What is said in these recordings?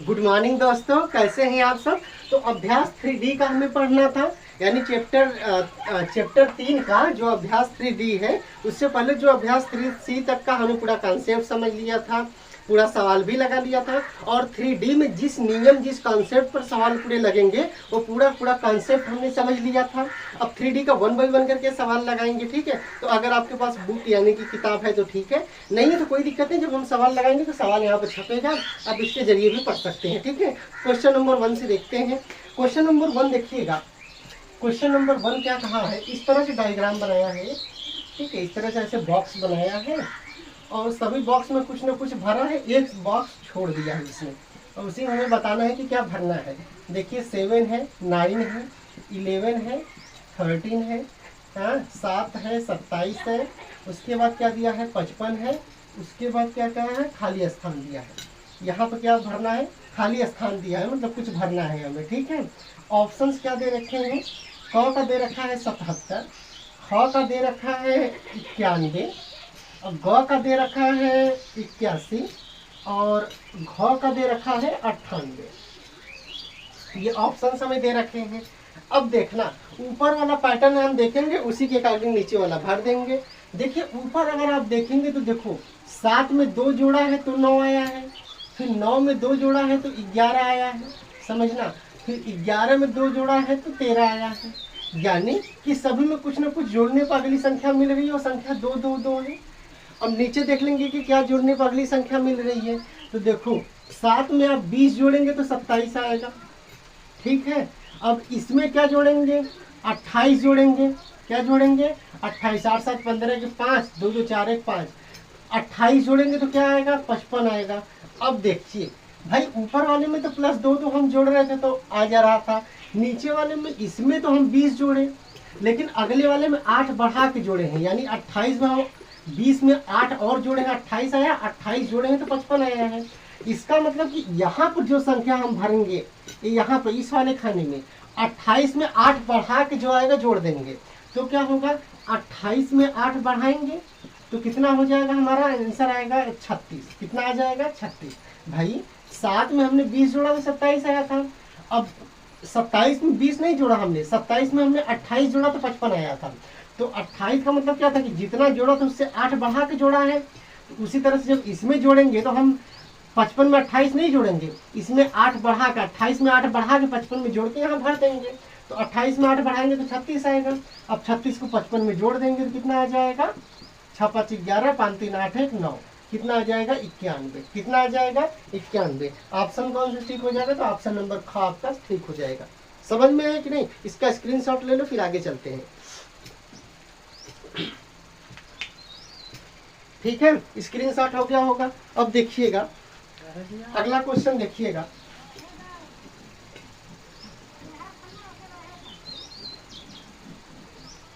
Good morning दोस्तों, कैसे हैं आप सब। तो अभ्यास 3D का हमें पढ़ना था, यानी चैप्टर 3 का जो अभ्यास 3D है। उससे पहले जो अभ्यास 3C तक का हमने पूरा कॉन्सेप्ट समझ लिया था, पूरा सवाल भी लगा लिया था। और 3D में जिस नियम जिस कॉन्सेप्ट पर सवाल पूरे लगेंगे वो पूरा पूरा कॉन्सेप्ट हमने समझ लिया था। अब 3D का 1 बाय 1 करके सवाल लगाएंगे, ठीक है। तो अगर आपके पास बुक यानी कि किताब है तो ठीक है, नहीं है तो कोई दिक्कत नहीं। जब हम सवाल लगाएंगे तो सवाल यहाँ पर छपेगा, आप इसके जरिए भी पढ़ सकते हैं, ठीक है। क्वेश्चन नंबर 1 से देखते हैं। क्वेश्चन नंबर 1 देखिएगा। क्वेश्चन नंबर 1 क्या कहा है, इस तरह से डायग्राम बनाया है, ठीक है। इस तरह से ऐसे बॉक्स बनाया है और सभी बॉक्स में कुछ ना कुछ भरा है, एक बॉक्स छोड़ दिया है इसमें, और उसी में हमें बताना है कि क्या भरना है। देखिए 7 है, 9 है, 11 है, 13 है, 7 है, 27 है, उसके बाद क्या दिया है 55 है, उसके बाद क्या कहा है खाली स्थान दिया है। यहाँ पर क्या भरना है, खाली स्थान दिया है, मतलब कुछ भरना है हमें, ठीक है। ऑप्शंस क्या दे रखे हैं, क का दे रखा है 77, ख का दे रखा है 91, और ग का दे रखा है 81, और घ का दे रखा है 98। ये ऑप्शन हमें दे रखे हैं। अब देखना ऊपर वाला पैटर्न हम देखेंगे, उसी के अकॉर्डिंग नीचे वाला भर देंगे। देखिए ऊपर अगर आप देखेंगे तो देखो 7 में 2 जोड़ा है तो 9 आया है, फिर 9 में 2 जोड़ा है तो 11 आया है, समझना। फिर 11 में 2 जोड़ा है तो 13 आया है, यानी कि सभी में कुछ ना कुछ जोड़ने पर अगली संख्या मिल रही है और संख्या 2 2 2 है। अब नीचे देख लेंगे कि क्या जोड़ने पर अगली संख्या मिल रही है। तो देखो 7 में आप 20 जोड़ेंगे तो 27 आएगा, ठीक है। अब इसमें क्या जोड़ेंगे, 28 जोड़ेंगे। क्या जोड़ेंगे 28, 8 7 15 के 5, 2 2 4 1 5, 28 जोड़ेंगे तो क्या आएगा 55 आएगा। अब देखिए भाई ऊपर वाले में तो +2 तो हम जोड़ रहे थे तो आ जा रहा था, नीचे वाले में इसमें तो हम 20 जोड़े, लेकिन अगले वाले में 8 बढ़ा के जोड़े हैं, यानी 28 में हम 20 में 8 और जोड़े हैं 28 आया, 28 जोड़े हैं तो 55 आया है। इसका मतलब कि यहाँ पर जो संख्या हम भरेंगे यहाँ पर इस वाले खाने में 28 में 8 बढ़ा के जो आएगा जोड़ देंगे, तो क्या होगा 28 में 8 बढ़ाएंगे तो कितना हो जाएगा, हमारा आंसर आएगा 36। कितना आ जाएगा 36। भाई 7 में हमने 20 जोड़ा तो 27 आया था। अब 27 में 20 नहीं जोड़ा हमने, 27 में हमने 28 जोड़ा तो 55 आया था। तो 28 का मतलब क्या था कि जितना जोड़ा था उससे 8 बढ़ा के जोड़ा है। तो उसी तरह से जब इसमें जोड़ेंगे तो हम 55 में 28 नहीं जोड़ेंगे, इसमें 8 बढ़ा के 28 में 8 बढ़ा के 55 में जोड़ के यहाँ भर देंगे। तो 28 में 8 बढ़ाएंगे तो 36 आएगा। अब 36 को 55 में जोड़ देंगे तो कितना आ जाएगा, 6 5 11, 5 3 8 1 9, कितना आ जाएगा 91। कितना आ जाएगा 91। ऑप्शन कौन सा ठीक हो जाएगा, तो ऑप्शन नंबर ख आपका ठीक हो जाएगा। समझ में आया कि नहीं, इसका स्क्रीनशॉट ले लो फिर आगे चलते हैं, ठीक है। स्क्रीनशॉट हो गया होगा। अब देखिएगा अगला क्वेश्चन देखिएगा।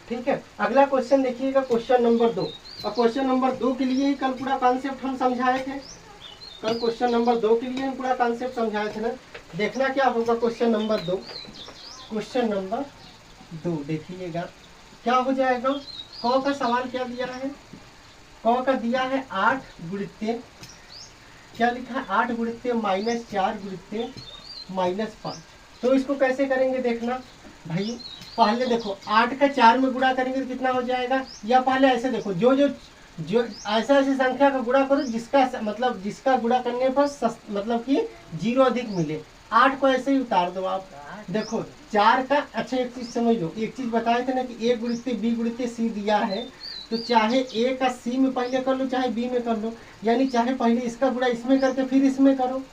ठीक है, अगला क्वेश्चन देखिएगा, क्वेश्चन नंबर 2। और क्वेश्चन नंबर 2 के लिए ही कल पूरा कॉन्सेप्ट हम समझाए थे, कल क्वेश्चन नंबर 2 के लिए हम पूरा कॉन्सेप्ट समझाए थे ना। देखना क्या होगा क्वेश्चन नंबर 2। क्वेश्चन नंबर 2 देखिएगा क्या हो जाएगा। क का सवाल क्या दिया है, क का दिया है 8 गुणित्य, क्या लिखा है 8 गुणित्य -4 गुणित्य -5। तो इसको कैसे करेंगे देखना भाई। पहले देखो 8 का 4 में गुणा करेंगे तो कितना हो जाएगा, या पहले ऐसे देखो जो जो जो ऐसा ऐसी संख्या का गुणा करो जिसका मतलब जिसका गुणा करने पर मतलब कि 0 अधिक मिले। 8 को ऐसे ही उतार दो आप। देखो 4 का, अच्छा एक चीज समझ लो, एक चीज बताए थे ना कि A गुणित्य B गुणित्य C दिया है, तो चाहे A का C में पहले कर लो चाहे B में कर लो, यानी चाहे पहले इसका गुणा इसमें करके फिर इसमें करो,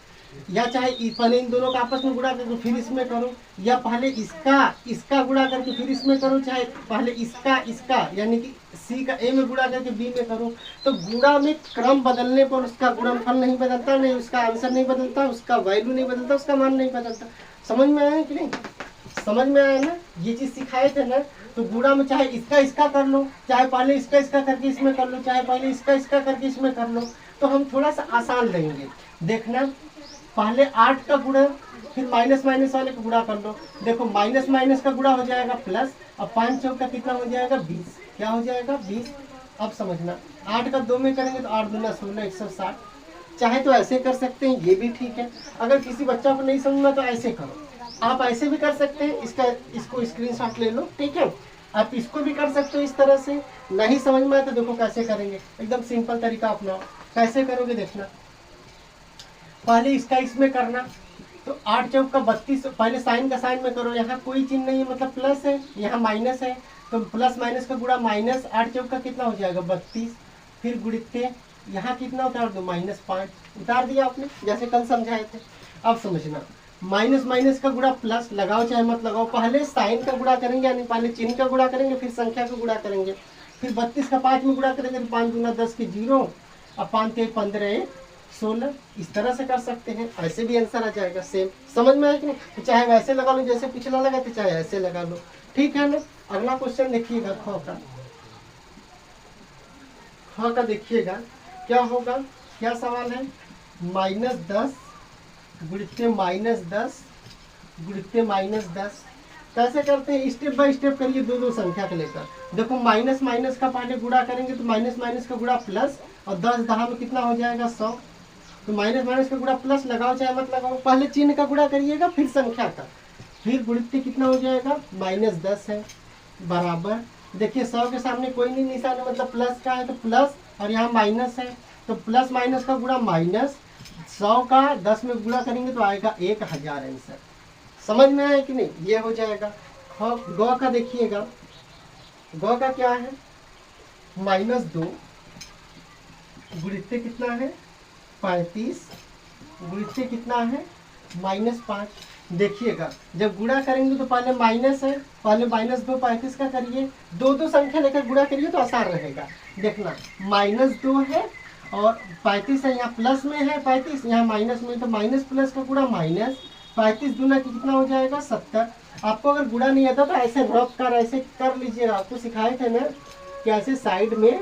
या चाहे पहले इन दोनों का आपस में गुणा करके फिर इसमें करो, या पहले इसका गुणा करके फिर इसमें करो, चाहे पहले इसका यानी कि C का A में गुणा करके B में करो। तो गुणा में क्रम बदलने पर उसका गुणनफल नहीं बदलता, नहीं उसका आंसर नहीं बदलता, उसका वैल्यू नहीं बदलता, उसका मान नहीं बदलता। समझ में आया कि नहीं, समझ में आया ना, ये चीज सिखाए थे ना। तो गुणा में चाहे इसका कर लो, चाहे पहले इसका करके इसमें कर लो, चाहे पहले इसका करके इसमें कर लो। तो हम थोड़ा सा आसान लेंगे। देखना पहले 8 का गुणा फिर माइनस वाले का गुणा कर लो। देखो माइनस का गुणा हो जाएगा प्लस, अब 5 चौक का कितना हो जाएगा 20, क्या हो जाएगा 20। अब समझना 8 का 2 में करेंगे तो 8 दूना 16, 160, चाहे तो ऐसे कर सकते हैं, ये भी ठीक है। अगर किसी बच्चा को नहीं समझ में तो ऐसे करो, आप ऐसे भी कर सकते हैं, इसको स्क्रीनशॉट ले लो, ठीक है। आप इसको भी कर सकते हो इस तरह से। नहीं समझ में आए तो देखो कैसे करेंगे, एकदम सिंपल तरीका अपनाओ। कैसे करोगे देखना, पहले इसका इसमें करना, तो 8 चौक का 32, पहले साइन का साइन में करो, यहाँ कोई चिन्ह नहीं है मतलब प्लस है, यहाँ माइनस है, तो प्लस माइनस का गुणा माइनस 8 चौक का कितना हो जाएगा 32, फिर गुणित्य यहाँ कितना उतार दो -5, उतार दिया आपने जैसे कल समझाए थे। अब समझना, माइनस माइनस का गुणा प्लस, लगाओ चाहे मत लगाओ, पहले साइन का गुणा करेंगे यानी पहले चिन्ह का गुणा करेंगे, फिर संख्या का गुणा करेंगे, फिर 32 का 5 में गुणा करेंगे तो 5 दूना 10 के 0, अब 5 3 15 16, इस तरह से कर सकते हैं, ऐसे भी आंसर आ जाएगा सेम। समझ में आया कि नहीं? तो चाहे वैसे लगा लो जैसे पिछला लगा तो चाहे ऐसे लगा लो, ठीक है ना। अगला क्वेश्चन देखिएगा, ख का देखिएगा क्या होगा, क्या सवाल है, -10 गुणित्य -10 गुणित्य -10। कैसे करते हैं, स्टेप बाय स्टेप करिए, दो दो संख्या को लेकर। देखो माइनस माइनस का पहले गुणा करेंगे तो माइनस माइनस का गुणा प्लस, और 10 10 में कितना हो जाएगा 100, तो माइनस माइनस का गुणा प्लस, लगाओ चाहे मत लगाओ, पहले चिन्ह का गुणा करिएगा फिर संख्या का, फिर गुणित्य कितना हो जाएगा -10 है, बराबर, देखिए 100 के सामने कोई नहीं निशान है मतलब प्लस का है तो प्लस, और यहाँ माइनस है तो प्लस माइनस का गुणा माइनस, 100 का 10 में गुणा करेंगे तो आएगा 1000 आंसर। समझ में आया कि नहीं, ये हो जाएगा। गौ का देखिएगा, गौ का क्या है, -2 गुणित्य कितना है 35, गुणित्य कितना है -5। देखिएगा जब गुणा करेंगे तो पहले माइनस है, पहले -2 35 का करिए, दो संख्या लेकर गुणा करिए तो आसान रहेगा। देखना -2 है और 35 है, यहाँ प्लस में है 35, यहाँ माइनस में, तो माइनस प्लस का गुणा माइनस, 35 दूना की कितना हो जाएगा 70। आपको अगर गुणा नहीं आता तो ऐसे रफ कर ऐसे कर लीजिएगा, आपको सिखाए थे ना कि ऐसे साइड में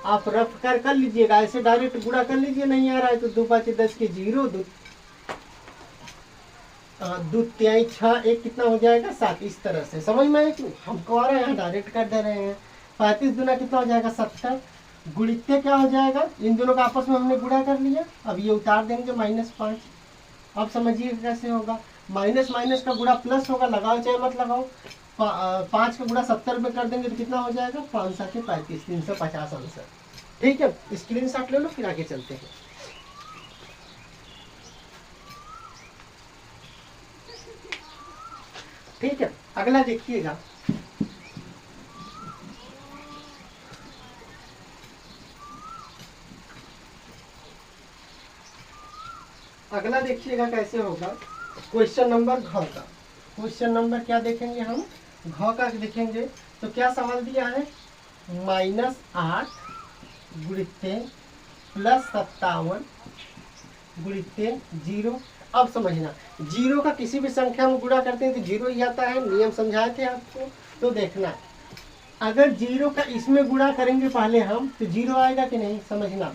आप रफ कर लीजिएगा, ऐसे डायरेक्ट गुणा कर लीजिए, नहीं आ रहा है तो 2 5 10 के 0, 2 3 6 1 कितना हो जाएगा 7, इस तरह से। समझ में आया कि हमको आ रहा है, यहाँ डायरेक्ट कर दे रहे हैं। 35 दूना कितना हो जाएगा 70, गुणित्य क्या हो जाएगा, इन दोनों का आपस में हमने गुणा कर लिया, अब ये उतार देंगे -5। अब समझिए कैसे होगा, माइनस माइनस का गुणा प्लस होगा, लगाओ चाहे मत लगाओ, 5 का गुणा 70 में कर देंगे तो कितना हो जाएगा 5 7 35, 350 आंसर। ठीक है, स्क्रीनशॉट ले लो फिर आगे चलते हैं। ठीक है, अगला देखिएगा, अगला देखिएगा कैसे होगा, क्वेश्चन नंबर घ का। क्वेश्चन नंबर क्या देखेंगे हम, घ का देखेंगे। तो क्या सवाल दिया है, -8 गुणित्य +57 गुणित्य 0। अब समझना, 0 का किसी भी संख्या में गुणा करते हैं तो 0 ही आता है, नियम समझाए थे आपको। तो देखना, अगर 0 का इसमें गुणा करेंगे पहले हम तो 0 आएगा कि नहीं, समझना,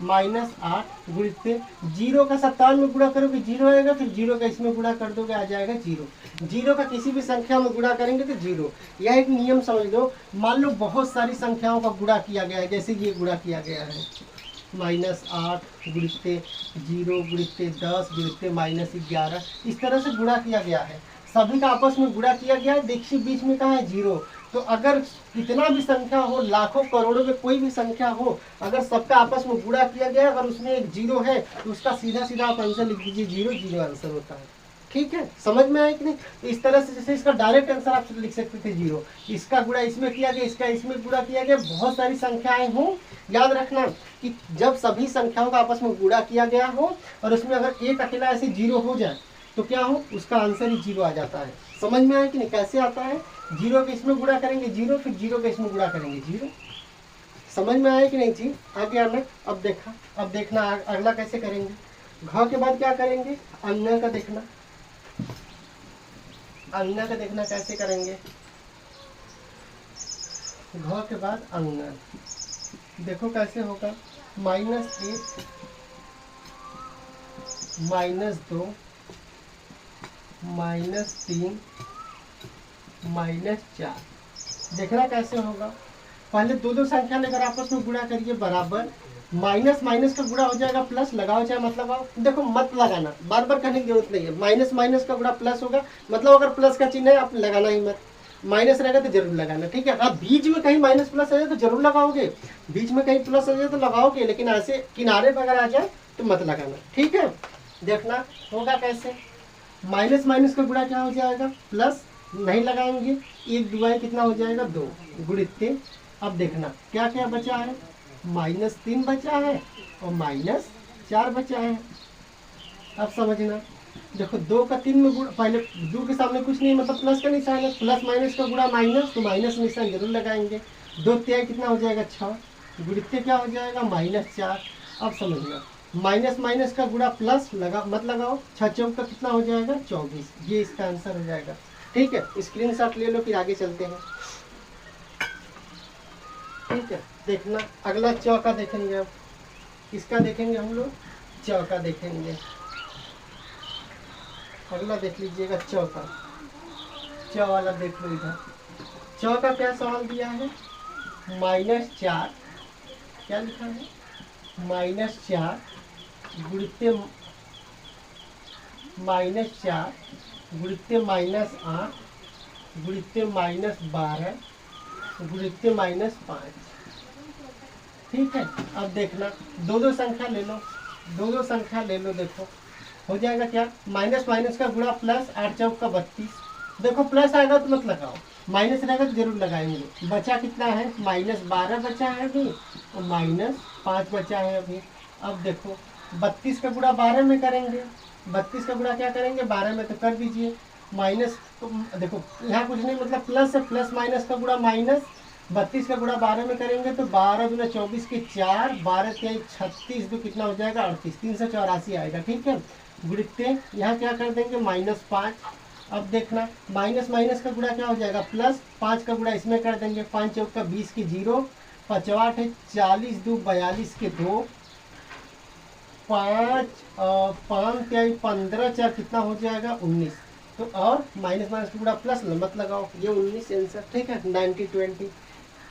-8 गुणित्य 0 का 57 में गुणा करोगे 0 आएगा, फिर 0 का इसमें गुणा कर दोगे आ जाएगा 0। 0 का किसी भी संख्या में गुणा करेंगे तो 0, यह एक नियम समझ लो। मान लो बहुत सारी संख्याओं का गुणा किया गया है, जैसे ये गुणा किया गया है, -8 गुणित्य 0 गुणित्य 10 गुणित्य -11, इस तरह से गुणा किया गया है, सभी का आपस में गुणा किया गया है। देखिए बीच में कहाँ है 0, तो अगर कितना भी संख्या हो, लाखों करोड़ों में कोई भी संख्या हो, अगर सबका आपस में गुणा किया गया, अगर उसमें एक 0 है तो उसका सीधा सीधा आप आंसर लिख दीजिए 0, 0 आंसर होता है। ठीक है, समझ में आया कि नहीं। तो इस तरह से जैसे इसका डायरेक्ट आंसर आप लिख सकते थे 0, इसका गुणा इसमें किया गया, इसका इसमें गुणा किया गया, बहुत सारी संख्याएं हों। याद रखना कि जब सभी संख्याओं का आपस में गुणा किया गया हो और उसमें अगर एक अकेला ऐसे 0 हो जाए तो क्या हो, उसका आंसर ही 0 आ जाता है। समझ में आया कि नहीं, कैसे आता है, 0 के इसमें गुणा करेंगे 0, फिर 0 के इसमें गुणा करेंगे 0। समझ में आया कि नहीं जी, आगे आना। अब देखना अगला कैसे करेंगे। घ के बाद क्या करेंगे, अन्य का देखना। अन्य का देखना कैसे करेंगे, घ के बाद अन्य, देखो कैसे होगा, -1 -2 -3 -4। देखना कैसे होगा, पहले दो संख्या लेकर आपस में गुणा करिए, बराबर माइनस माइनस का गुणा हो जाएगा प्लस, लगाओ चाहे मत लगाओ, देखो मत लगाना, बार बार करने की जरूरत नहीं है। माइनस माइनस का गुणा प्लस होगा, मतलब अगर प्लस का चिन्ह है आप लगाना ही मत, माइनस रहेगा तो जरूर लगाना, ठीक है। हाँ बीच में कहीं माइनस प्लस आ जाए तो जरूर लगाओगे, बीच में कहीं प्लस आ जाए तो लगाओगे, लेकिन ऐसे किनारे पर अगर आ जाए तो मत लगाना, ठीक है। देखना होगा कैसे, माइनस माइनस का गुणा क्या हो जाएगा प्लस, नहीं लगाएंगे, एक दुआई कितना हो जाएगा 2 गुणित्ते। अब देखना क्या क्या बचा है, -3 बचा है और -4 बचा है। अब समझना, देखो 2 का 3 में गुणा, पहले 2 के सामने कुछ नहीं मतलब प्लस का निशान है, प्लस माइनस का गुणा माइनस, तो माइनस निशान जरूर लगाएंगे। 2 त्याग कितना हो जाएगा 6, गुणित्ते क्या हो जाएगा -4। अब समझना, माइनस माइनस का गुणा प्लस, लगा मत लगाओ, 6 चौक का कितना हो जाएगा 24, ये इसका आंसर हो जाएगा, ठीक है। स्क्रीनशॉट ले लो, फिर आगे चलते हैं, ठीक है। देखना अगला चौका देखेंगे, अब किसका देखेंगे हम लोग, चौका देखेंगे। अगला देख लीजिएगा चौका, चौ वाला देख लो इधर। चौका क्या सवाल दिया है, -4, क्या लिखा है -4 गुणित्ते -4 गुणित्ते -8 गुणित्ते -12 गुणित्ते -5, ठीक है। अब देखना दो दो संख्या ले लो, दो दो संख्या ले लो, देखो हो जाएगा क्या, माइनस माइनस का गुणा प्लस, 8 चौक का 32, देखो प्लस आएगा तो मत लगाओ, माइनस रहेगा तो जरूर लगाएंगे। बचा कितना है -12 बचा है अभी और -5 बचा है अभी। अब देखो 32 का गुणा 12 में करेंगे, 32 का गुणा क्या करेंगे 12 में, तो कर दीजिए। माइनस देखो यहाँ कुछ नहीं मतलब प्लस है, प्लस माइनस का गुणा माइनस, 32 का गुणा 12 में करेंगे तो 12 दूना 24 के 4, 12 तेईस 36, तो कितना हो जाएगा 38, 384 आएगा, ठीक है। गुणित्ते यहाँ क्या कर देंगे -5। अब देखना माइनस माइनस का गुणा क्या हो जाएगा प्लस, 5 का गुणा इसमें कर देंगे, 5 चौक का 20 के 0, 5 8 है 40, 2 42 के 2, 5 5 तेईस 15, 4 कितना हो जाएगा 19, तो और माइनस माइनस का गुणा प्लस मत लगाओ, ये 19 आंसर, ठीक है 90-20।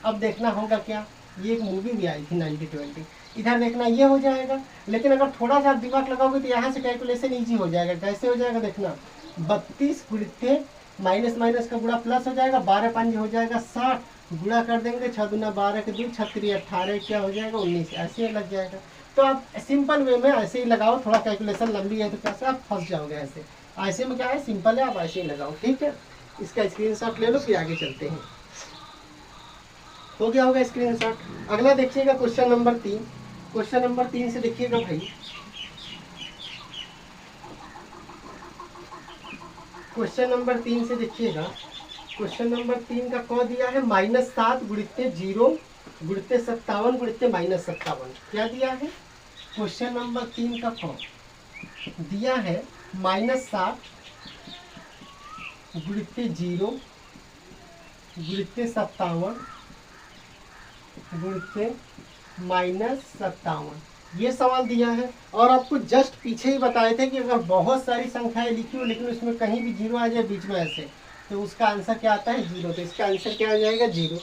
अब देखना होगा क्या, ये एक मूवी भी आई थी 90-20, इधर देखना ये हो जाएगा, लेकिन अगर थोड़ा सा दिमाग लगाओगे तो यहाँ से कैलकुलेशन इजी हो जाएगा। कैसे हो जाएगा देखना, 32 गुणित्ते माइनस माइनस का गुणा प्लस हो जाएगा, 12 5 हो जाएगा 60, गुणा कर देंगे 6 दूना 12 के 2, 36 18, क्या हो जाएगा 19, ऐसे लग जाएगा। तो आप सिंपल वे में ऐसे ही लगाओ, थोड़ा कैलकुलेशन लंबी है तो कैसे आप फंस जाओगे, ऐसे ऐसे में क्या है सिंपल है, आप ऐसे ही लगाओ, ठीक है। इसका स्क्रीनशॉट ले लो, फिर आगे चलते हैं। हो गया होगा स्क्रीनशॉट। अगला देखिएगा क्वेश्चन नंबर 3, क्वेश्चन नंबर 3 से देखिएगा भाई, क्वेश्चन नंबर 3 से देखिएगा, क्वेश्चन नंबर 3 का कौन दिया है, -7 गुणित्ते 0 गुणित्ते 57 गुणित्ते -57, क्या दिया है, क्वेश्चन नंबर 3 का कौन दिया है, -7 गुणित्ते 0 गुणित्ते 57 गुणित्ते -57, ये सवाल दिया है। और आपको जस्ट पीछे ही बताए थे कि अगर बहुत सारी संख्याएं लिखी हो लेकिन उसमें कहीं भी 0 आ जाए बीच में ऐसे, तो उसका आंसर क्या आता है 0, तो इसका आंसर क्या आ जाएगा 0।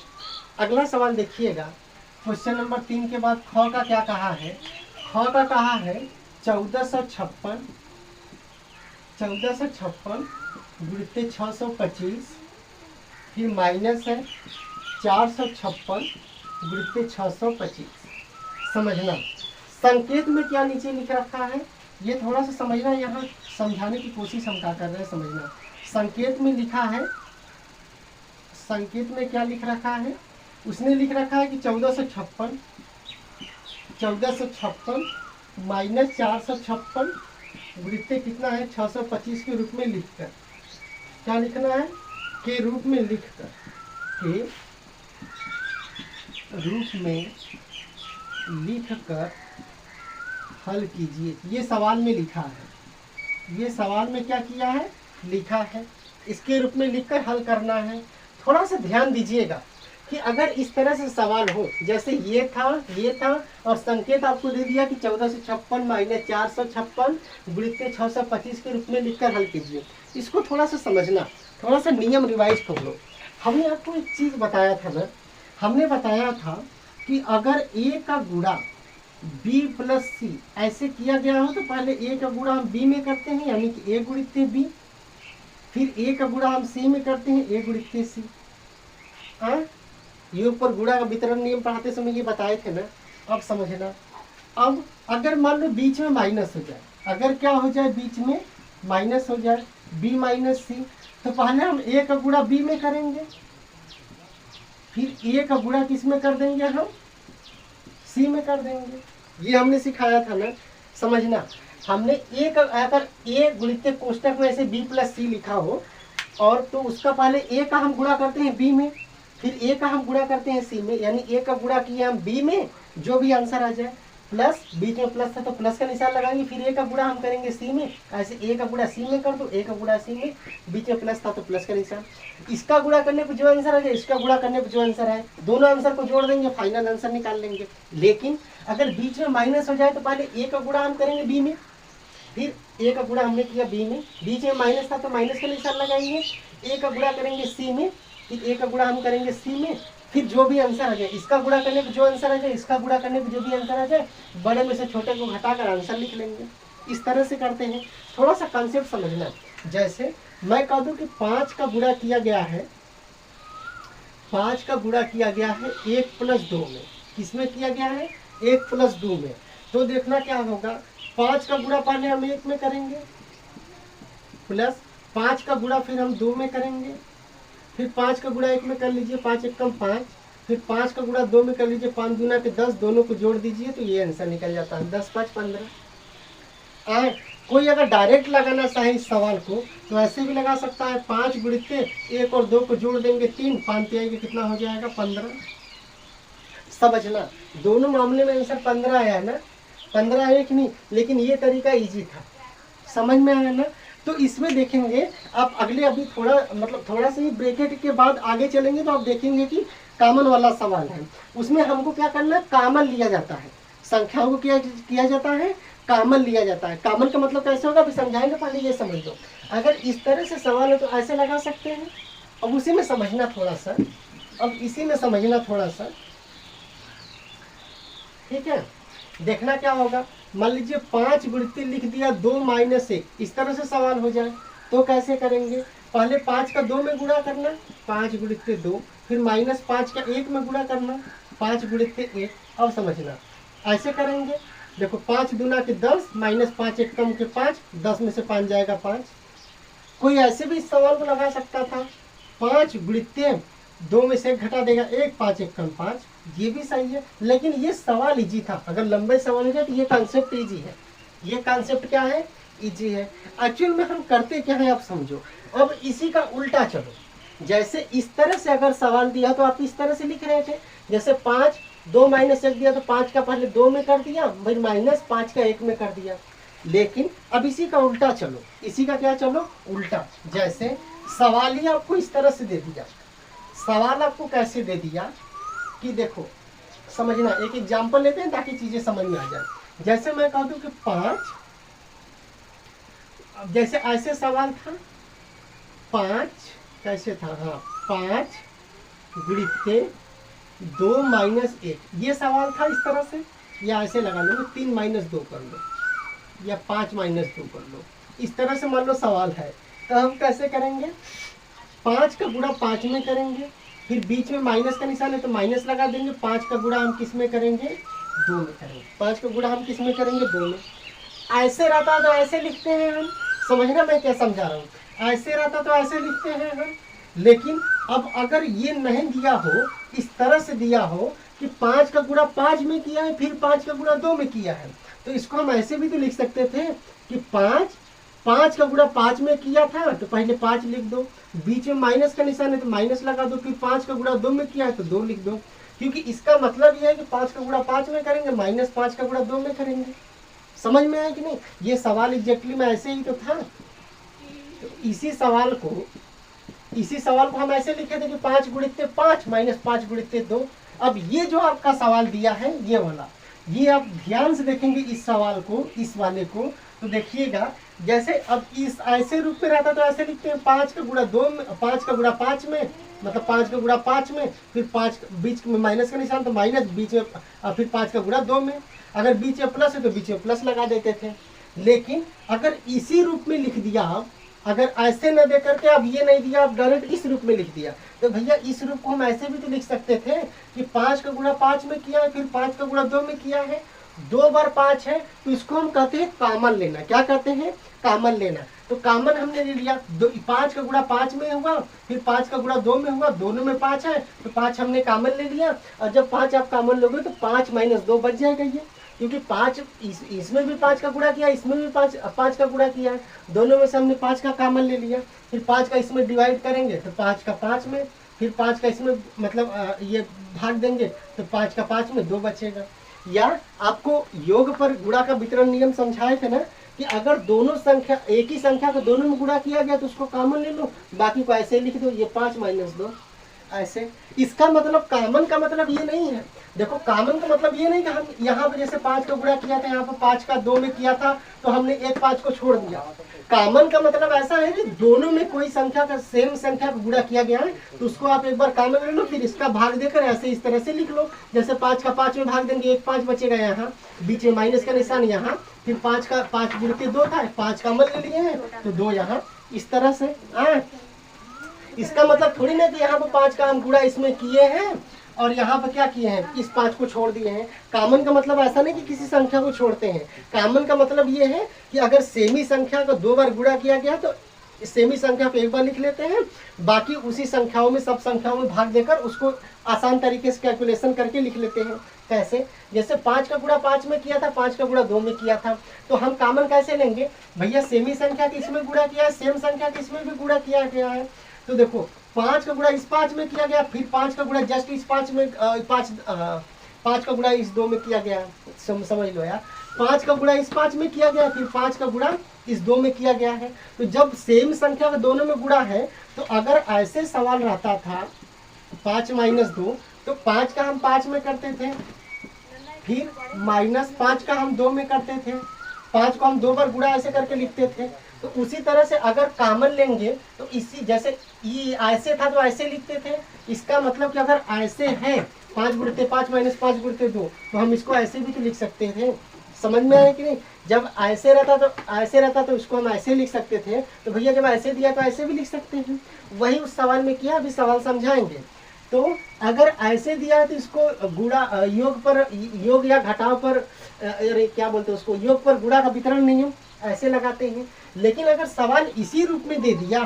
अगला सवाल देखिएगा, क्वेश्चन नंबर 3 के बाद ख का क्या कहा है, ख का कहा है 1456 गुणित्ते 625, फिर माइनस है 456 गुणित्ते 625। समझना संकेत में क्या नीचे लिख रखा है, ये थोड़ा सा समझना, यहाँ समझाने की कोशिश हम क्या कर रहे हैं समझना। संकेत में लिखा है, संकेत में क्या लिख रखा है, उसने लिख रखा है कि 1456 माइनस 456 गुणित्ते कितना है 625 के रूप में लिखकर, क्या लिखना है के रूप में लिखकर, के रूप में लिखकर हल कीजिए। ये सवाल में लिखा है, ये सवाल में क्या किया है लिखा है, इसके रूप में लिखकर हल करना है। थोड़ा सा ध्यान दीजिएगा कि अगर इस तरह से सवाल हो, जैसे ये था और संकेत आपको दे दिया कि 1456 माइनस 456 गुणित्ते 625 के रूप में लिखकर हल कीजिए, इसको थोड़ा सा समझना, थोड़ा सा नियम रिवाइज कर लो। हमने आपको एक चीज़ बताया था ना, हमने बताया था कि अगर a का गुणा बी प्लस सी ऐसे किया गया हो तो पहले ए का गुणा हम बी में करते हैं, यानी कि ए गुणित बी, फिर ए का गुणा हम सी में करते हैं, ए गुणित सी। हाँ, ये ऊपर गुणा का वितरण नियम पढ़ाते समय ये बताए थे ना, अब समझना। अब अगर मान लो बीच में माइनस हो जाए, अगर क्या हो जाए बीच में माइनस हो जाए, बी माइनस सी, तो पहले हम ए का गुणा बी में करेंगे, फिर ए का गुणा किस में कर देंगे, हम सी में कर देंगे। ये हमने सिखाया था ना, समझना। हमने ए का, अगर ए गुणित कोष्टक में ऐसे बी प्लस सी लिखा हो और तो उसका पहले ए का हम गुणा करते हैं बी में, फिर ए का हम गुणा करते हैं सी में, यानी ए का गुणा किए हम बी में, जो भी आंसर आ जाए, प्लस बीच में प्लस था तो प्लस का निशान लगाएंगे, फिर ए का गुणा हम करेंगे सी में, ऐसे ए का गुणा सी में कर दो, ए का गुणा सी में, बीच में प्लस था तो प्लस का निशान। इसका गुणा करने पर जो आंसर आ जाए, इसका गुणा करने पर जो आंसर आए, दोनों आंसर को जोड़ देंगे, फाइनल आंसर निकाल लेंगे। लेकिन अगर बीच में माइनस हो जाए तो पहले ए का गुणा हम करेंगे बी में, फिर ए का गुणा हमने किया बी में, बीच में माइनस था तो माइनस का निशान लगाएंगे, ए का गुणा करेंगे सी में, फिर ए का गुणा हम करेंगे सी में, फिर जो भी आंसर आ जाए, इसका गुणा करने पर जो आंसर आ जाए, इसका गुणा करने पर जो भी आंसर आ जाए, बड़े में से छोटे को घटाकर आंसर लिख लेंगे। इस तरह से करते हैं। थोड़ा सा कॉन्सेप्ट समझना। जैसे मैं कह दूं कि 5 का गुणा किया गया है, 5 का गुणा किया गया है 1 प्लस 2 में। किसमें किया गया है? 1 प्लस 2 में। तो देखना क्या होगा, 5 का गुणा पहले हम 1 में करेंगे, प्लस 5 का गुणा फिर हम 2 में करेंगे, फिर 5 का गुणा 1 में कर लीजिए, 5 एकम 5, फिर 5 का गुणा 2 में कर लीजिए, 5 दूना के 10, दोनों को जोड़ दीजिए तो ये आंसर निकल जाता है 10 5 15। कोई अगर डायरेक्ट लगाना चाहे इस सवाल को तो ऐसे भी लगा सकता है, 5 गुणित 1 और 2 को जोड़ देंगे 3, 5 आएगा कितना हो जाएगा 15। समझना, दोनों मामले में आंसर 15 आया ना, 15 है कि नहीं, लेकिन ये तरीका इजी था। समझ में आया ना। तो इसमें देखेंगे आप अगले, अभी थोड़ा मतलब थोड़ा सा ही ब्रैकेट के बाद आगे चलेंगे तो आप देखेंगे कि कॉमन वाला सवाल है, उसमें हमको क्या करना है, कॉमन लिया जाता है, संख्याओं को क्या किया जाता है, कॉमन लिया जाता है। कॉमन का मतलब कैसे होगा, अभी समझाएंगे, पहले ये समझ लो। अगर इस तरह से सवाल है तो ऐसे लगा सकते हैं। अब उसी में समझना थोड़ा सा, अब इसी में समझना थोड़ा सा, ठीक है। देखना क्या होगा, मान लीजिए 5 गुणित लिख दिया 2 माइनस 1, इस तरह से सवाल हो जाए तो कैसे करेंगे, पहले 5 का 2 में गुणा करना, 5 गुणित 2, फिर माइनस 5 का 1 में गुणा करना, 5 गुणित 1। अब समझना, ऐसे करेंगे, देखो 5 दूना के 10, माइनस 5 एक कम के 5, 10 में से 5 जाएगा 5। कोई ऐसे भी इस सवाल को लगा सकता था, 5 गुणित 2 में से 1 घटा देगा 1, 5 एक कम 5, ये भी सही है। लेकिन ये सवाल इजी था, अगर लंबे सवाल हो जाए तो ये कॉन्सेप्ट इजी है। ये कॉन्सेप्ट क्या है, इजी है। एक्चुअल में हम करते क्या है आप समझो। अब इसी का उल्टा चलो, जैसे इस तरह से अगर सवाल दिया तो आप इस तरह से लिख रहे थे, जैसे 5 2 माइनस 1 दिया तो 5 का पहले 2 में कर दिया, फिर माइनस 5 का 1 में कर दिया। लेकिन अब इसी का उल्टा चलो, इसी का क्या चलो, उल्टा। जैसे सवाल ही आपको इस तरह से दे दिया, सवाल आपको कैसे दे दिया कि देखो समझना, एक एग्जांपल लेते हैं ताकि चीजें समझ में आ जाए। जैसे मैं कह दूं कि 5, जैसे ऐसे सवाल था, 5 कैसे था, हाँ 5 गुणित 2 माइनस 1, ये सवाल था इस तरह से, या ऐसे लगा लो 3 माइनस 2 कर लो, या 5 माइनस 2 कर लो, इस तरह से मान लो सवाल है। तो हम कैसे करेंगे, 5 का गुणा 5 में करेंगे, फिर बीच में माइनस का निशान है तो माइनस लगा देंगे, 5 का गुणा हम किस में करेंगे, 2 में करेंगे, 5 का गुणा हम किस में करेंगे, 2 में। ऐसे रहता तो ऐसे लिखते हैं हम, समझना मैं क्या समझा रहा हूँ, ऐसे रहता तो ऐसे लिखते हैं हम। लेकिन अब अगर ये नहीं दिया हो, इस तरह से दिया हो कि 5 का गुणा 5 में किया है, फिर 5 का गुणा 2 में किया है, तो इसको हम ऐसे भी तो लिख सकते थे कि 5 का गुणा 5 में किया था तो पहले 5 लिख दो, बीच में माइनस का निशान है तो माइनस लगा दो, फिर 5 का गुणा 2 में किया है तो 2 लिख दो, क्योंकि इसका मतलब यह है कि 5 का गुणा 5 में करेंगे, माइनस 5 का गुणा 2 में करेंगे। समझ में आया कि नहीं, ये सवाल एग्जैक्टली में ऐसे ही तो था। तो इसी सवाल को हम ऐसे लिखे थे कि 5 गुणित 5 माइनस 5 गुणित 2। अब ये जो आपका सवाल दिया है ये वाला, ये आप ध्यान से देखेंगे इस सवाल को, इस वाले को, तो देखिएगा जैसे अब इस ऐसे रूप में रहता तो ऐसे लिखते हैं 5 का गुणा 2 में, 5 का गुणा 5 में, मतलब 5 का गुणा 5 में, फिर 5 बीच में माइनस का निशान तो माइनस, बीच में फिर 5 का गुणा 2 में, अगर बीच में प्लस है तो बीच में प्लस लगा देते थे। लेकिन अगर इसी रूप में लिख दिया आप, अगर ऐसे न दे करके अब ये नहीं दिया, आप डायरेक्ट इस रूप में लिख दिया, तो भैया इस रूप को हम ऐसे भी तो लिख सकते थे कि 5 का गुणा 5 में किया है, फिर 5 का गुणा 2 में किया है, 2 बार 5 है, तो इसको हम कहते हैं कॉमन लेना। क्या कहते हैं? कॉमन लेना। तो कॉमन हमने ले लिया, 5 का गुणा 5 में हुआ, फिर 5 का गुणा 2 में हुआ, दोनों में 5 है तो 5 हमने कॉमन ले लिया। और जब 5 आप कॉमन लोगे तो 5 माइनस 2 बच जाएगा ये, क्योंकि 5 इसमें भी 5 का गुणा किया, इसमें भी 5 का गुणा किया है, दोनों में से हमने 5 का कॉमन ले लिया। फिर 5 का इसमें डिवाइड करेंगे तो 5 का 5 में, फिर 5 का इसमें मतलब ये भाग देंगे तो 5 का 5 में 2 बचेगा। या आपको योग पर गुणा का वितरण नियम समझाए थे ना कि अगर दोनों संख्या, एक ही संख्या को दोनों में गुणा किया गया तो उसको कॉमन ले लो, बाकी को ऐसे लिख दो, ये 5 माइनस 2 ऐसे। इसका मतलब कॉमन का मतलब ये नहीं है, देखो कॉमन का मतलब ये नहीं कि हम यहाँ पे जैसे 5 का गुणा किया था, यहाँ पे 5 का 2 में किया था तो हमने एक 5 को छोड़ दिया। कॉमन का मतलब ऐसा है कि दोनों में कोई संख्या का, सेम संख्या का गुणा किया गया है तो उसको आप एक बार कॉमन ले लो, फिर इसका भाग देकर ऐसे इस तरह से लिख लो। जैसे 5 का 5 में भाग देंगे, एक 5 बचेगा यहाँ, बीच में माइनस का निशान यहाँ, फिर 5 का 5 गुणित 2 था, 5 कॉमन ले लिए हैं तो 2 यहाँ, इस तरह से। इसका मतलब थोड़ी ना कि यहाँ पे 5 का हम गुणा इसमें किए हैं और यहाँ पे क्या किए हैं, इस 5 को छोड़ दिए हैं। कॉमन का मतलब ऐसा नहीं कि किसी संख्या को छोड़ते हैं, कॉमन का मतलब ये है कि अगर सेमी संख्या को 2 बार गुणा किया गया तो सेमी संख्या को एक बार लिख लेते हैं, बाकी उसी संख्याओं में, सब संख्याओं में भाग देकर उसको आसान तरीके से कैलकुलेशन करके लिख लेते हैं। कैसे? जैसे 5 का गुणा 5 में किया था, 5 का गुणा 2 में किया था, तो हम कॉमन कैसे लेंगे? भैया सेमी संख्या के इसमें गुणा किया है, सेम संख्या के इसमें भी गुणा किया गया है, तो देखो 5 का गुणा इस 5 में किया गया, फिर 5 का गुणा जस्ट इस 5 में, 5 का गुणा इस 2 में किया गया, समझ लो यार, 5 का गुणा इस 5 में किया गया, फिर 5 का गुणा इस 2 में किया गया है। तो जब सेम संख्या का दोनों में गुणा है, तो अगर ऐसे सवाल रहता था 5 माइनस 2, तो 5 का हम 5 में करते थे, फिर माइनस 5 का हम 2 में करते थे, 5 को हम 2 बार गुणा ऐसे करके लिखते थे। तो उसी तरह से अगर कॉमन लेंगे तो इसी, जैसे ये ऐसे था तो ऐसे लिखते थे, इसका मतलब कि अगर ऐसे है 5 गुणित 5 माइनस 5 गुणित 2, तो हम इसको ऐसे भी तो लिख सकते थे। समझ में आया कि नहीं? जब ऐसे रहता तो उसको हम ऐसे लिख सकते थे, तो भैया जब ऐसे दिया तो ऐसे भी लिख सकते हैं। वही उस सवाल में किया, अभी सवाल समझाएंगे। तो अगर ऐसे दिया है तो इसको गुणा, योग पर, योग या घटाव पर, अरे क्या बोलते हैं उसको, योग पर गुणा का वितरण नियम ऐसे लगाते हैं। लेकिन अगर सवाल इसी रूप में दे दिया,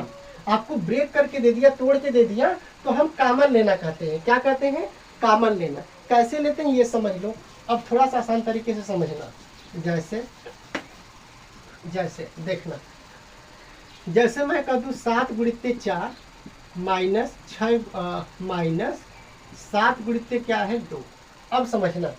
आपको ब्रेक करके दे दिया, तोड़ के दे दिया, तो हम कॉमन लेना कहते हैं। क्या कहते हैं? कॉमन लेना। कैसे लेते हैं ये समझ लो। अब थोड़ा सा आसान तरीके से समझना। जैसे देखना, जैसे मैं कह दूँ 7 गुणित 4 माइनस 6 माइनस 7 गुणित क्या है 2। अब समझना,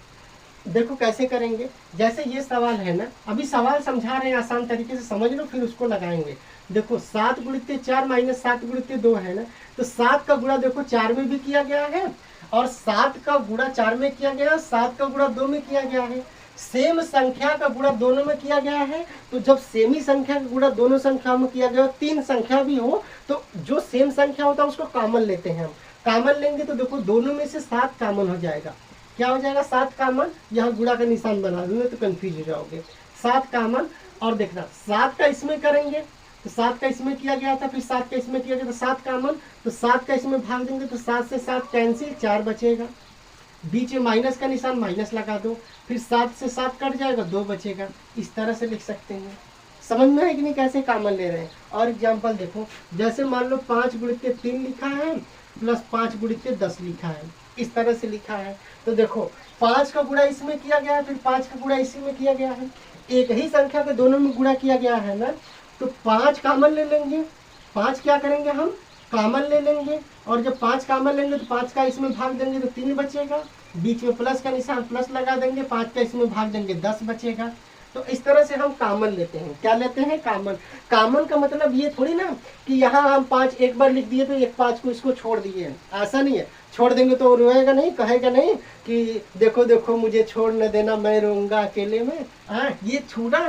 देखो कैसे करेंगे। जैसे ये सवाल है ना, अभी सवाल समझा रहे हैं, आसान तरीके से समझ लो, फिर उसको लगाएंगे। देखो 7 गुणित 4 माइनस 7 गुणित 2 है ना, तो 7 का गुणा देखो 4 में भी किया गया है, और 7 का गुणा 4 में किया गया है, 7 का गुणा 2 में किया गया है। सेम संख्या का गुणा दोनों में किया गया है, तो जब सेमी संख्या का गुणा दोनों संख्याओं में किया गया हो, 3 संख्या भी हो, तो जो सेम संख्या होता है उसको कॉमन लेते हैं हम। कॉमन लेंगे तो देखो दोनों में से 7 कॉमन हो जाएगा। क्या हो जाएगा? 7 कॉमन। यहाँ गुणा का निशान बना दूंगे तो कंफ्यूज हो जाओगे। 7 कॉमन, और देखना 7 का इसमें करेंगे तो 7 का इसमें किया गया था, फिर 7 का इसमें किया गया तो 7 कॉमन, तो 7 का इसमें भाग देंगे तो 7 से 7 कैंसिल, 4 बचेगा। बीच में माइनस का निशान, माइनस लगा दो, फिर 7 से 7 कट जाएगा, 2 बचेगा। इस तरह से लिख सकते हैं। समझ में है कि नहीं कैसे कॉमन ले रहे हैं? और एग्जाम्पल देखो, जैसे मान लो 5 गुणित 3 लिखा है प्लस 5 गुणित 10 लिखा है, इस तरह से लिखा है। तो देखो 5 का गुणा इसमें किया गया है, फिर 5 का गुणा इसी में किया गया है, एक ही संख्या के दोनों में गुणा किया गया है ना, तो 5 कॉमन ले लेंगे। 5 क्या करेंगे हम? कॉमन ले लेंगे, और जब 5 कॉमन लेंगे तो 5 का इसमें भाग देंगे तो 3 बचेगा, बीच में प्लस का निशान, प्लस लगा देंगे, 5 का इसमें भाग देंगे 10 बचेगा। तो इस तरह से हम कॉमन लेते हैं। क्या लेते हैं? कॉमन। कॉमन का मतलब ये थोड़ी ना कि यहाँ हम 5 एक बार लिख दिए तो एक 5 को इसको छोड़ दिए, ऐसा नहीं है। छोड़ देंगे तो रोएगा नहीं, कहेगा नहीं कि देखो देखो मुझे छोड़ न देना, मैं रोऊंगा अकेले में। ये छूना,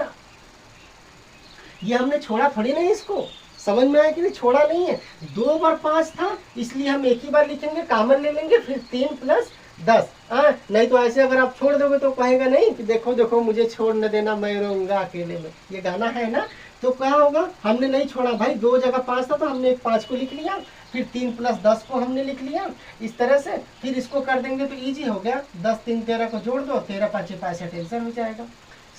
ये हमने छोड़ा थोड़ी नहीं इसको, समझ में आया कि नहीं, छोड़ा नहीं है। 2 बार 5 था इसलिए हम एक ही बार लिखेंगे, कॉमन ले लेंगे, फिर 3 + 10। नहीं तो ऐसे अगर आप छोड़ दोगे तो कहेगा नहीं कि देखो देखो मुझे छोड़ न देना, मैं रहूंगा अकेले में, ये गाना है ना। तो क्या होगा, हमने नहीं छोड़ा भाई, 2 जगह 5 था तो हमने एक 5 को लिख लिया, फिर 3 + 10 को हमने लिख लिया इस तरह से। फिर इसको कर देंगे तो इजी हो गया, 10 3 13 को जोड़ दो, 13 5 65 आंसर हो जाएगा।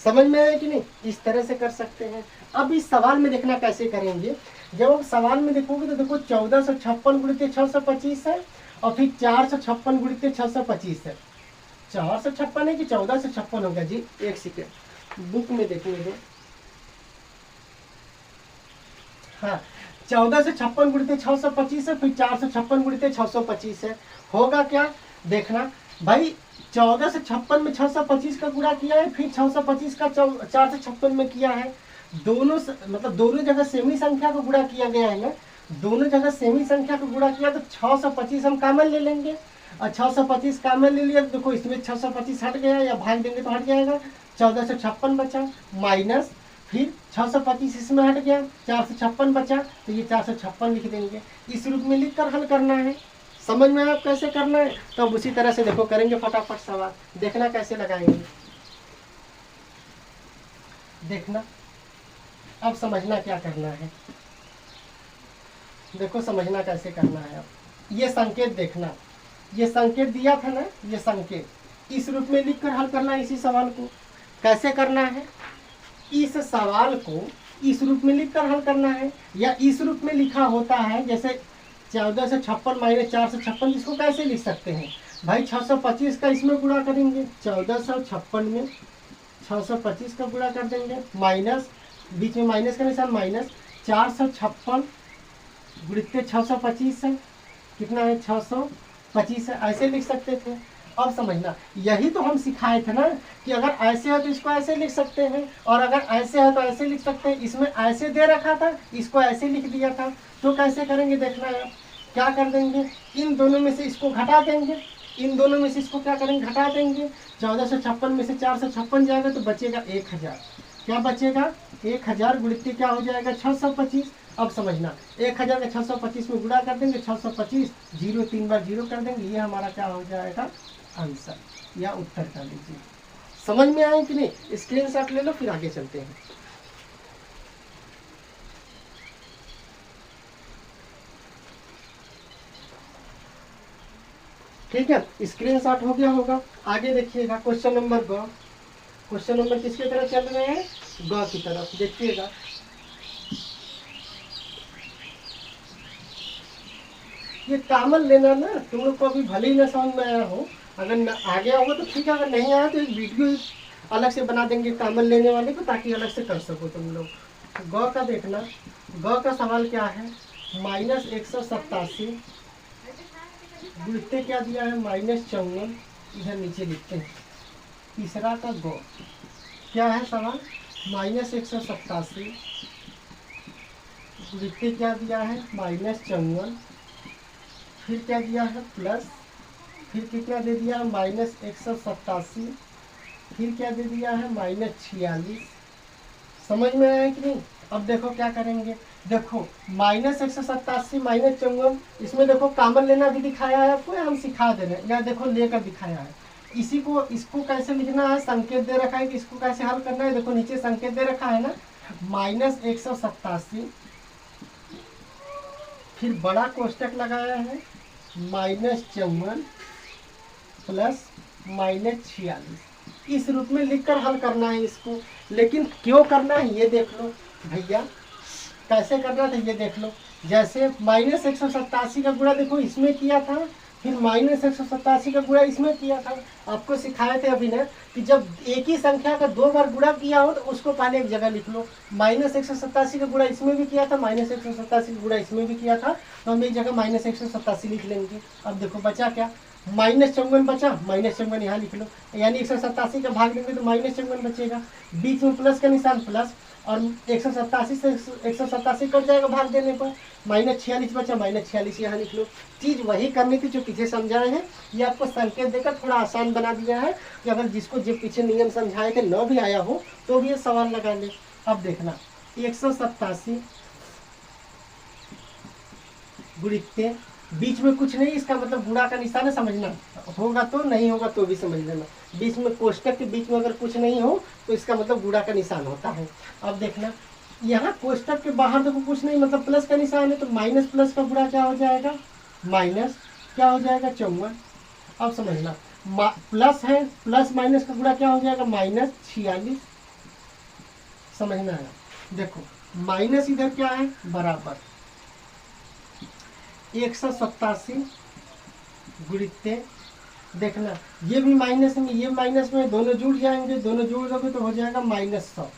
समझ में आया कि नहीं, इस तरह से कर सकते हैं। अब इस सवाल में देखना कैसे करेंगे। जब हम सवाल में देखोगे तो देखो 1456 गुणित 625 है, और फिर 456 गुणित 625 है। 456 है कि 1456 होगा जी, एक सेकेंड बुक में देखने दो। हाँ, 1456 गुणित 625 है, फिर 456 गुणित 625 है। होगा क्या देखना भाई, 1456 में 625 का गुणा किया है, फिर 625 का 456 में किया है। दोनों मतलब दोनों जगह सेमी संख्या को गुणा किया गया है ना, दोनों जगह सेमी संख्या को गुणा किया तो 625 हम कॉमन ले लेंगे, और 625 कॉमन ले लिया तो देखो इसमें 625 हट गया, या भाग देंगे तो हट जाएगा, 1456 बचा, माइनस फिर 625 इसमें हट गया, 456 बचा, तो ये 456 लिख देंगे। इस रूप में लिख कर हल करना है। समझ में आप कैसे करना है, तो अब उसी तरह से देखो करेंगे फटाफट सवाल, देखना कैसे लगाएंगे, देखना। अब समझना क्या करना है, देखो समझना कैसे करना है। अब ये संकेत देखना, ये संकेत दिया था ना, ये संकेत इस रूप में लिख कर हल करना है। इसी सवाल को कैसे करना है, इस सवाल को इस रूप में लिख कर हल करना है, या इस रूप में लिखा होता है जैसे 1456 माइनस 456, इसको कैसे लिख सकते हैं भाई, 625 का इसमें गुणा करेंगे, 1456 में 625 का गुणा कर देंगे, माइनस बीच में माइनस का निशान, माइनस 456 गुणित 625 है, कितना है 625 है, ऐसे लिख सकते थे। अब समझना, यही तो हम सिखाए थे ना कि अगर ऐसे है तो इसको ऐसे लिख सकते हैं, और अगर ऐसे है तो ऐसे लिख सकते हैं। इसमें ऐसे दे रखा था, इसको ऐसे लिख दिया था, तो कैसे करेंगे देखना है। क्या कर देंगे, इन दोनों में से इसको घटा देंगे, इन दोनों में से इसको क्या करेंगे, घटा देंगे। 1456 में से 456 जाएगा तो बचेगा 1000, क्या बचेगा 1000 गुणित क्या हो जाएगा 625। अब समझना, 1000 का 625 में गुणा कर देंगे, 625 0 3 बार 0 कर देंगे, ये हमारा क्या हो जाएगा आंसर या उत्तर कर लीजिए। समझ में आए कि नहीं, स्क्रीनशॉट ले लो फिर आगे चलते हैं। ठीक है, स्क्रीनशॉट हो गया होगा। आगे देखिएगा क्वेश्चन नंबर ग, क्वेश्चन नंबर किसकी तरफ चल रहे हैं, ग की तरफ। देखिएगा ये कॉमन लेना ना, तुम लोग को अभी भले ही ना समझ में आया हो, अगर आ गया होगा तो ठीक है, अगर नहीं आया तो एक वीडियो अलग से बना देंगे कॉमन लेने वाले को, ताकि अलग से कर सको तुम लोग। ग का देखना, ग का सवाल क्या है, माइनस 187 गुणित क्या दिया है, माइनस 54, इधर नीचे लिखते हैं। तीसरा का ग क्या है सवाल, माइनस 187 गुणित क्या दिया है, माइनस 54, फिर क्या दिया है प्लस, फिर कितना दे दिया है माइनस 187, फिर क्या दे दिया है माइनस 46। समझ में आया कि नहीं। अब देखो क्या करेंगे, देखो माइनस 187 माइनस 54, इसमें देखो कॉमन लेना भी दिखाया है आपको, हम सिखा दे रहे हैं, या देखो लेकर दिखाया है। इसी को इसको कैसे लिखना है, संकेत दे रखा है कि इसको कैसे हल करना है। देखो नीचे संकेत दे रखा है ना, माइनस 187, फिर बड़ा कोष्टक लगाया है, माइनस 54 प्लस माइनस 46। इस रूप में लिखकर हल करना है इसको। लेकिन क्यों करना है ये देख लो भैया, कैसे करना था ये देख लो। जैसे माइनस 187 का गुणा देखो इसमें किया था, फिर माइनस 187 का गुणा इसमें किया था। आपको सिखाए थे अभी ना कि जब एक ही संख्या का 2 बार गुणा किया हो तो उसको पहले एक जगह लिख लो। माइनस 187 का गुणा इसमें भी किया था, माइनस 187 का गुणा इसमें भी किया था, तो हम एक जगह माइनस 187 लिख लेंगे। अब देखो बचा क्या, माइनस 54 बचा, माइनस 54 यहाँ लिख लो, यानी 187 का भाग देंगे तो माइनस 54 बचेगा, बीच में प्लस का निशान प्लस, और 187 से 187 कट जाएगा भाग देने पर, माइनस 46 बचा, माइनस 46 यहाँ लिख लो। चीज़ वही करनी थी जो पीछे समझाए हैं, ये आपको संकेत देकर थोड़ा आसान बना दिया है कि अगर जिसको जो पीछे नियम समझाए थे न भी आया हो तो भी ये सवाल लगा ले। अब देखना 187 गुणित्ते, बीच में कुछ नहीं, इसका मतलब गुणा का निशान है, समझना होगा तो, नहीं होगा तो भी समझ लेना। बीच में कोष्टक के बीच में अगर कुछ नहीं हो तो इसका मतलब गुणा का निशान होता है। अब देखना यहाँ कोष्टक के बाहर देखो कुछ नहीं, मतलब प्लस का निशान है, तो माइनस प्लस का गुणा क्या हो जाएगा, माइनस, क्या हो जाएगा 54। अब समझना प्लस है, प्लस माइनस का गुणा क्या हो जाएगा, माइनस 46। समझना है, देखो माइनस इधर क्या है, बराबर 187 गुणित्ते, देखना ये भी माइनस में, ये माइनस में, दोनों जुड़ जाएंगे, दोनों जुड़ दोगे तो हो जाएगा -100।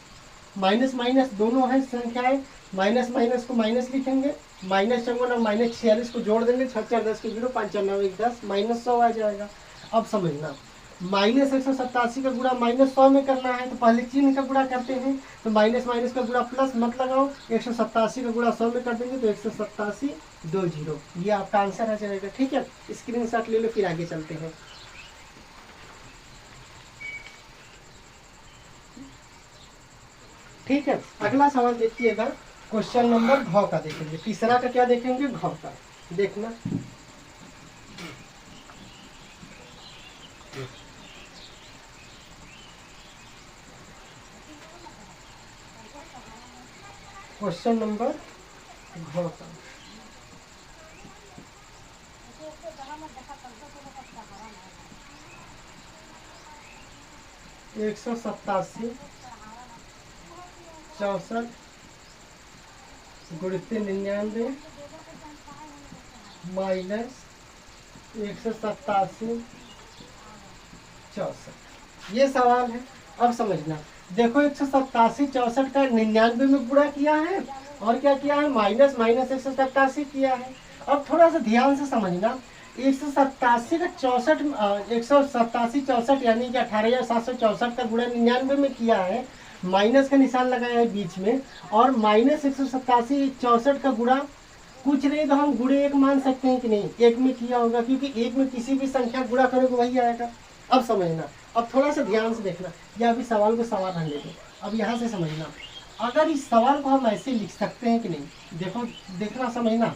माइनस माइनस दोनों है संख्याएं, माइनस माइनस को माइनस लिखेंगे, -54 और -46 को जोड़ देंगे, 6 4 10 के 0, 5 4 9 1 10, -100 आ जाएगा। अब समझना -187 का गुणा -100 में करना है तो पहले चिन्ह का गुणा करते हैं, तो माइनस माइनस का गुणा प्लस मत लगाओ, 187 का गुणा 100 में कर देंगे तो 187 2 0, ये आपका आंसर आ जाएगा। ठीक है, स्क्रीनशॉट ले लो, फिर आगे चलते हैं। ठीक है, अगला सवाल देखिएगा, क्वेश्चन नंबर घ का देखेंगे, तीसरा का क्या देखेंगे, घ का। देखना क्वेश्चन नंबर घ का, एक 187 64 गुणित्ते 99 माइनस 187 64, ये सवाल है। अब समझना, देखो 187 64 का 99 में गुणा किया है और क्या किया है, माइनस माइनस 187 किया है। अब थोड़ा सा ध्यान से समझना, 187 का 64 187 64 यानी कि 18,764 का गुणा 99 में किया है, माइनस का निशान लगाया है बीच में, और माइनस 187 64 का गुणा कुछ नहीं तो हम गुणे एक मान सकते हैं कि नहीं, एक में किया होगा, क्योंकि एक में किसी भी संख्या गुणा करोगे वही आएगा। अब समझना, अब थोड़ा सा ध्यान से देखना, या अभी सवाल को सवाल रहने दो, अब यहाँ से समझना, अगर इस सवाल को हम ऐसे लिख सकते हैं कि नहीं, देखो देखना समझना,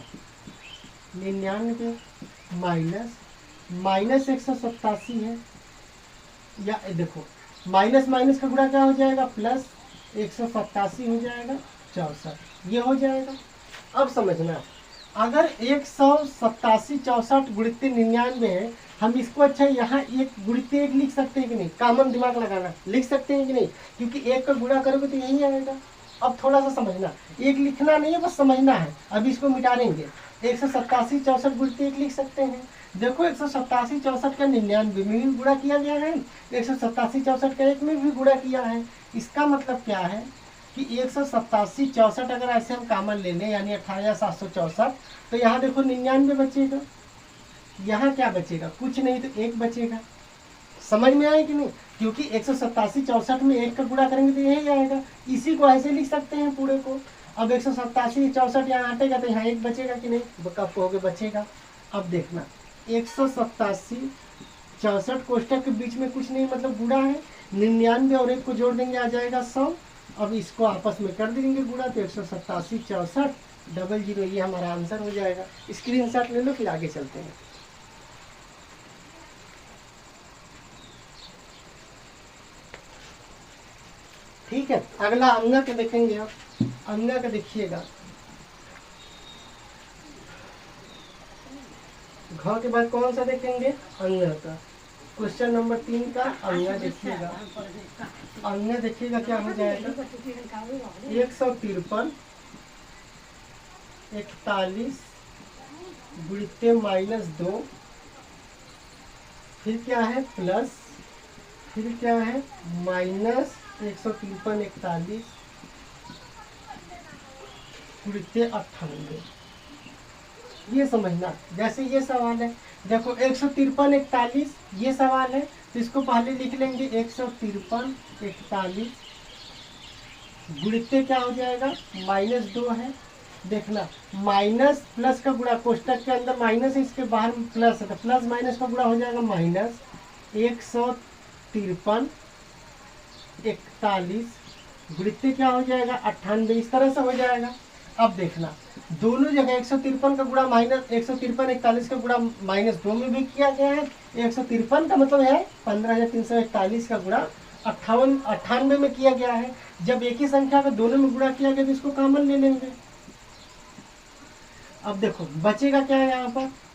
99 माइनस माइनस 187 है, या देखो माइनस माइनस का गुणा क्या हो जाएगा, प्लस 187 हो जाएगा 64, ये हो जाएगा। अब समझना, अगर 187 64 गुणित्ते 99 है, हम इसको अच्छा यहाँ एक गुणित्ते 1 लिख सकते हैं कि नहीं, कॉमन दिमाग लगाना, लिख सकते हैं कि नहीं, क्योंकि एक का गुणा करोगे तो यही आएगा। अब थोड़ा सा समझना, एक लिखना नहीं है, बस समझना है, अब इसको मिटा देंगे, 187 64 गुणित्ते 1 लिख सकते हैं। देखो 187 64 का 99 में भी गुणा किया गया है, 187 64 का 1 में भी गुणा किया है। इसका मतलब क्या है कि 187 64 अगर ऐसे हम कॉमन ले लें, यानी 18,764, तो यहाँ देखो 99 बचेगा, यहाँ क्या बचेगा, कुछ नहीं तो 1 बचेगा। समझ में आए कि नहीं, क्योंकि 187 64 में 1 का गुणा करेंगे तो यही आएगा, इसी को ऐसे लिख सकते हैं पूरे को। अब 187 64 यहाँ हटेगा तो यहाँ 1 बचेगा कि नहीं, कब हो गया बचेगा। अब देखना 187 64 कोष्टक के बीच में कुछ नहीं, मतलब गुणा है, 99 और 1 को जोड़ देंगे आ जाएगा 100। अब इसको आपस में कर देंगे गुणा, तो 187 64 00, ये हमारा आंसर हो जाएगा। स्क्रीनशॉट ले लो, फिर आगे चलते हैं। ठीक है, अगला अंगा का देखेंगे। आप अंगा का देखिएगा, घ के बाद कौन सा देखेंगे, अंगा का। क्वेश्चन नंबर 3 का अंगा देखिएगा, अंगा देखिएगा क्या हो जाएगा, 153 41 गुणित्ते -2, फिर क्या है प्लस, फिर क्या है माइनस 153 41 गुणित्ते 98, ये समझना। जैसे ये सवाल है, देखो 153 41 ये सवाल है, तो इसको पहले लिख लेंगे 153 41 गुणित्ते क्या हो जाएगा, -2 है। देखना माइनस प्लस का गुणा, कोष्टक के अंदर माइनस है, इसके बाहर प्लस है, तो प्लस माइनस का गुणा हो जाएगा -153 41 गुणित्य क्या हो जाएगा 98, इस तरह से हो जाएगा। अब देखना दोनों जगह 153 का गुणा माइनस 153 41 का गुणा -2 में भी किया गया है। 153 का मतलब है 15,341 का गुणा 98 में किया गया है। जब एक ही संख्या का दोनों में गुणा किया गया तो इसको कॉमन ले लेंगे। अब देखो बचेगा क्या है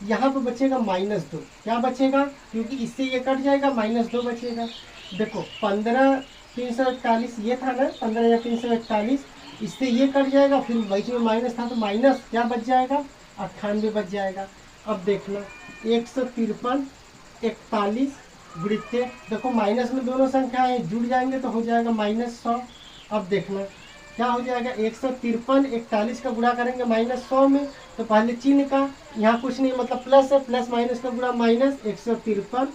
यहाँ पर बचेगा -2। क्या बचेगा, क्योंकि इससे ये कट जाएगा, -2 बचेगा। देखो 15,341 ये था ना, 15,341, इससे ये कट जाएगा, फिर बीच में माइनस था तो माइनस क्या बच जाएगा 98 बच जाएगा। अब देखना 153 41 गुणित्य, देखो माइनस में दोनों संख्याएं जुड़ जाएंगे तो हो जाएगा -100। अब देखना क्या हो जाएगा 153 41 का गुणा करेंगे -100 में, तो पहले चिन्ह का यहाँ कुछ नहीं मतलब प्लस है, प्लस माइनस का गुणा माइनस, 153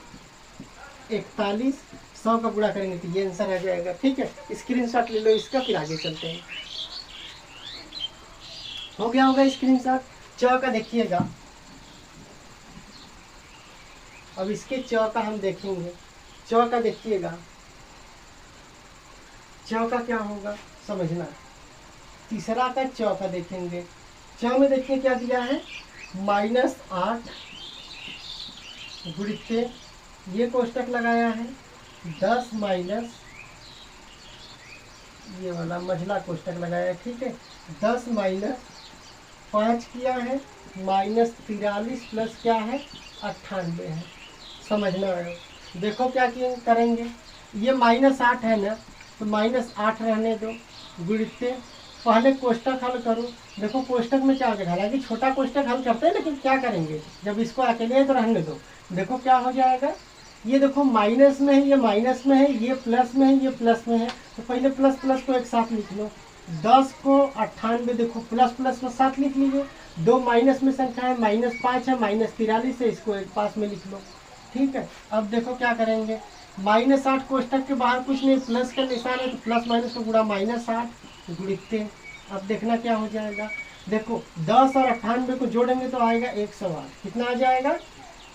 41 100 का गुणा करेंगे तो ये आंसर आ जाएगा। ठीक है, स्क्रीनशॉट ले लो इसका, फिर आगे चलते हैं। हो गया होगा स्क्रीनशॉट। च का देखिएगा, अब इसके च का हम देखेंगे। च का देखिएगा, च का क्या होगा समझना। तीसरा का च का देखेंगे। च में देखिए क्या दिया है -8 गुणित्य, ये कोष्टक लगाया है 10 माइनस ये वाला मझला कोष्टक लगाया है। ठीक है, 10 माइनस 5 किया है -43 प्लस क्या है 98 है। समझना है, देखो क्या करेंगे, ये -8 है ना तो -8 रहने दो, गुणित्य पहले कोष्टक हल करो। देखो कोष्टक में क्या होगा, हालांकि छोटा कोष्टक हल करते हैं लेकिन क्या करेंगे जब इसको अकेले है तो रहने दो। देखो क्या हो जाएगा, ये देखो माइनस में है, ये माइनस में है, ये प्लस में है, ये प्लस में है, तो पहले प्लस प्लस को एक साथ लिख लो। 10 को 98 देखो प्लस प्लस को साथ लिख लीजिए। दो माइनस में संख्या है -5 है, -43 है, इसको एक पास में लिख लो। ठीक है, अब देखो क्या करेंगे, -8 कोष्टक के बाहर कुछ नहीं, प्लस का निशान है तो प्लस माइनस का गुणा -8 गुणित्य। अब देखना क्या हो जाएगा, देखो 10 और 98 को जोड़ेंगे तो आएगा 108। कितना आ जाएगा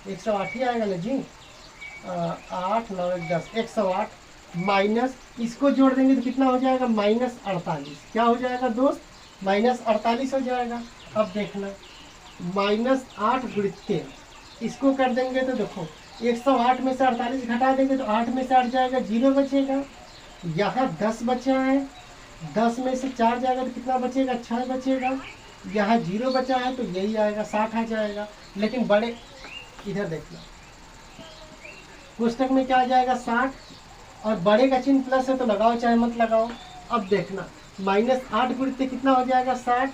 108 ही आएगा ना जी। 8 9 1 10 108 माइनस इसको जोड़ देंगे तो कितना हो जाएगा -48। क्या हो जाएगा दोस्त -48 हो जाएगा। अब देखना -8 गुणित्य, इसको कर देंगे तो देखो 108 में से 48 घटा देंगे तो 8 में से 8 जाएगा 0 बचेगा। यहाँ 10 बचा है, 10 में से 4 जाएगा तो कितना बचेगा 6 बचेगा। यहाँ 0 बचा है तो यही आएगा 60 आ जाएगा। लेकिन बड़े इधर देखना कोष्टक में क्या आ जाएगा 60 और बड़े का चिन्ह प्लस है तो लगाओ चाहे मत लगाओ। अब देखना -8 गुणित्य कितना हो जाएगा 60।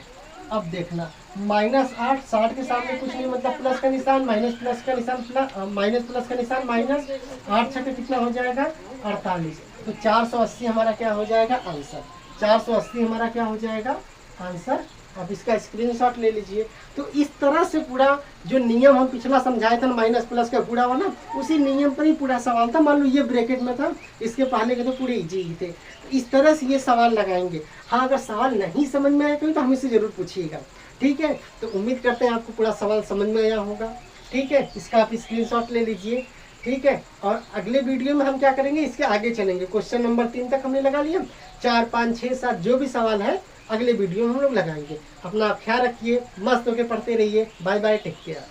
अब देखना -8 60 के सामने कुछ नहीं मतलब प्लस का निशान, माइनस प्लस का निशान प्लस, माइनस प्लस का निशान माइनस, 8 छठे कितना हो जाएगा 48। तो 480 हमारा क्या हो जाएगा आंसर। 480 हमारा क्या हो जाएगा आंसर। अब इसका स्क्रीनशॉट ले लीजिए। तो इस तरह से पूरा जो नियम हम पिछला समझाए थे ना माइनस प्लस का गुणा वाला, उसी नियम पर ही पूरा सवाल था। मान लो ये ब्रैकेट में था, इसके पहले के तो पूरे इजी ही थे। इस तरह से ये सवाल लगाएंगे। हाँ, अगर सवाल नहीं समझ में आए तो हमें से जरूर पूछिएगा। ठीक है, तो उम्मीद करते हैं आपको पूरा सवाल समझ में आया होगा। ठीक है, इसका आप स्क्रीनशॉट ले लीजिए। ठीक है, और अगले वीडियो में हम क्या करेंगे, इसके आगे चलेंगे। क्वेश्चन नंबर 3 तक हमने लगा लिया, 4 5 6 7 जो भी सवाल है अगले वीडियो में हम लोग लगाएंगे। अपना ख्याल रखिए, मस्त होकर पढ़ते रहिए। Bye bye, take care.